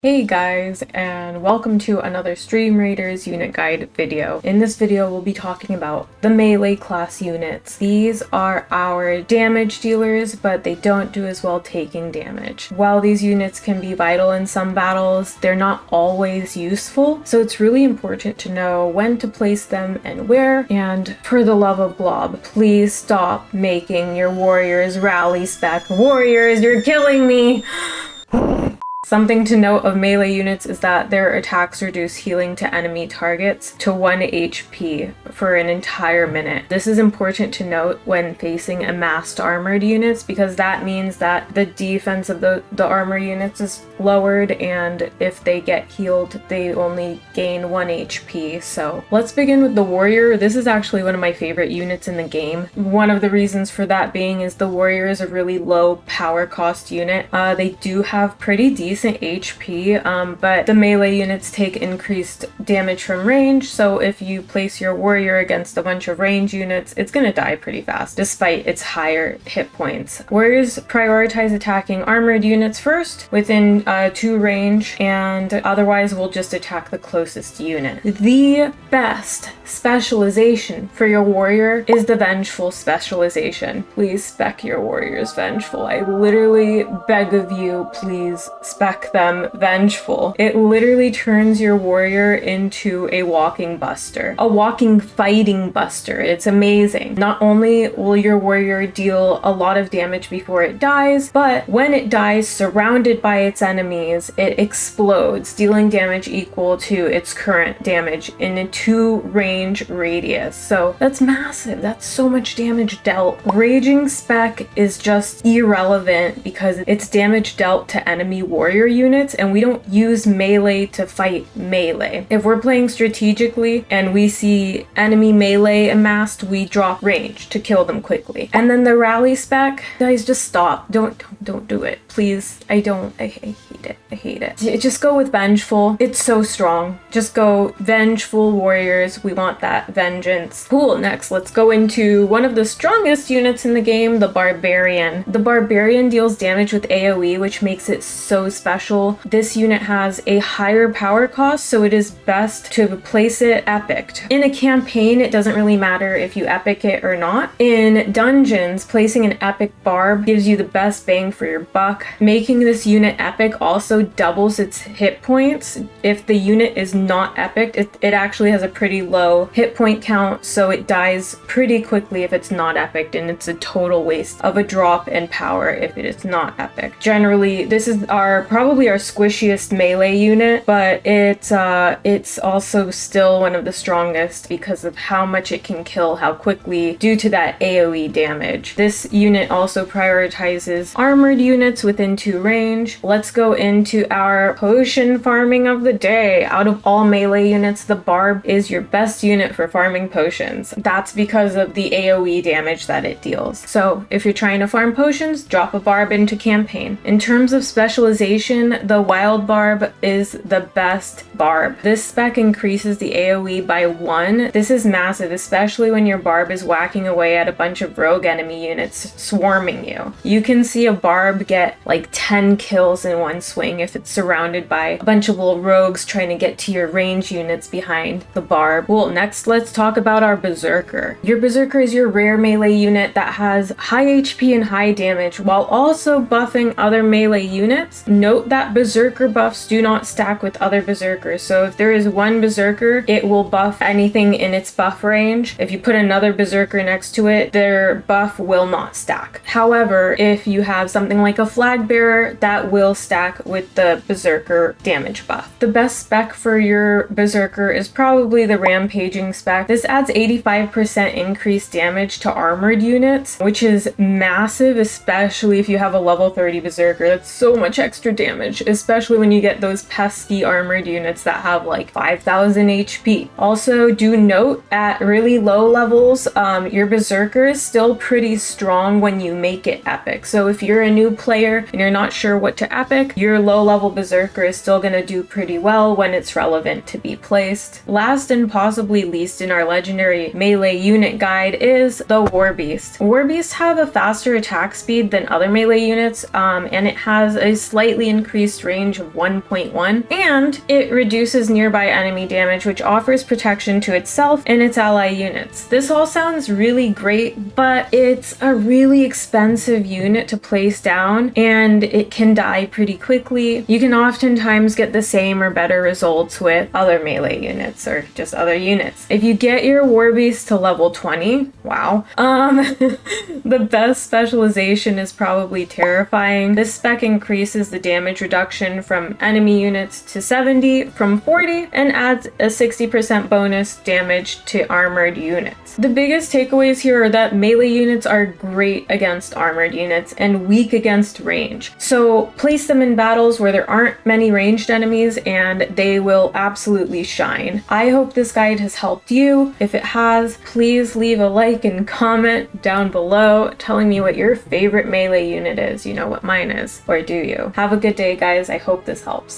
Hey guys, and welcome to another Stream Raiders unit guide video. In this video, we'll be talking about the melee class units. These are our damage dealers, but they don't do as well taking damage. While these units can be vital in some battles, they're not always useful, so it's really important to know when to place them and where. And for the love of Blob, please stop making your warriors rally spec. Warriors, you're killing me! Something to note of melee units is that their attacks reduce healing to enemy targets to 1 HP for an entire minute. This is important to note when facing amassed armored units because that means that the defense of the armor units is lowered, and if they get healed, they only gain 1 HP. So let's begin with the warrior. This is actually one of my favorite units in the game. One of the reasons for that being is the warrior is a really low power cost unit. They do have pretty decent HP, but the melee units take increased damage from range, so if you place your warrior against a bunch of range units, it's gonna die pretty fast, despite its higher hit points. Warriors prioritize attacking armored units first, within 2 range, and otherwise will just attack the closest unit. The best specialization for your warrior is the Vengeful specialization. Please spec your warriors Vengeful. I literally beg of you, please spec them Vengeful. It literally turns your warrior into a walking buster, a walking fighting buster. It's amazing. Not only will your warrior deal a lot of damage before it dies, but when it dies surrounded by its enemies, it explodes, dealing damage equal to its current damage in a 2 range radius. So that's massive. That's so much damage dealt. Raging spec is just irrelevant because it's damage dealt to enemy warrior units, and we don't use melee to fight melee. If we're playing strategically and we see enemy melee amassed, we drop range to kill them quickly. And then the rally spec, guys, just stop. Don't do it, please. I hate it. I hate it. Just go with Vengeful. It's so strong. Just go Vengeful warriors. We want that vengeance. Cool. Next, let's go into one of the strongest units in the game, the Barbarian. The Barbarian deals damage with AoE, which makes it so special. This unit has a higher power cost, so it is best to place it epicked. In a campaign, it doesn't really matter if you epic it or not. In dungeons, placing an epic barb gives you the best bang for your buck. Making this unit epic also doubles its hit points. If the unit is not epic, it actually has a pretty low hit point count, so it dies pretty quickly if it's not epic, and it's a total waste of a drop in power if it is not epic. Generally, this is probably our squishiest melee unit, but it's also still one of the strongest because of how much it can kill, how quickly, due to that AoE damage. This unit also prioritizes armored units within 2 range. Let's go into our potion farming of the day. Out of all melee units, the barb is your best unit for farming potions. That's because of the AoE damage that it deals. So if you're trying to farm potions, drop a barb into campaign. In terms of specialization, the wild barb is the best barb. This spec increases the AoE by 1. This is massive, especially when your barb is whacking away at a bunch of rogue enemy units swarming you. You can see a barb get like 10 kills in one swing if it's surrounded by a bunch of little rogues trying to get to your range units behind the barb. Well, next let's talk about our Berserker. Your Berserker is your rare melee unit that has high HP and high damage while also buffing other melee units. Note that Berserker buffs do not stack with other Berserkers, so if there is one Berserker, it will buff anything in its buff range. If you put another Berserker next to it, their buff will not stack. However, if you have something like a flag bearer, that will stack with the Berserker damage buff. The best spec for your Berserker is probably the Rampaging spec. This adds 85% increased damage to armored units, which is massive, especially if you have a level 30 Berserker. That's so much extra damage, especially when you get those pesky armored units that have like 5,000 HP. Also, do note at really low levels, your Berserker is still pretty strong when you make it epic. So if you're a new player and you're not sure what to epic, your low level Berserker is still going to do pretty well when it's relevant to be placed. Last and possibly least in our legendary melee unit guide is the Warbeast. Warbeasts have a faster attack speed than other melee units, and it has a slightly slightly increased range of 1.1, and it reduces nearby enemy damage, which offers protection to itself and its ally units. This all sounds really great, but it's a really expensive unit to place down, and it can die pretty quickly. You can oftentimes get the same or better results with other melee units or just other units. If you get your Warbeast to level 20, wow, the best specialization is probably Terrifying. This spec increases the damage reduction from enemy units to 70 from 40 and adds a 60% bonus damage to armored units. The biggest takeaways here are that melee units are great against armored units and weak against range. So place them in battles where there aren't many ranged enemies and they will absolutely shine. I hope this guide has helped you. If it has, please leave a like and comment down below telling me what your favorite melee unit is. You know what mine is, or do you? Have a good day, guys. I hope this helps.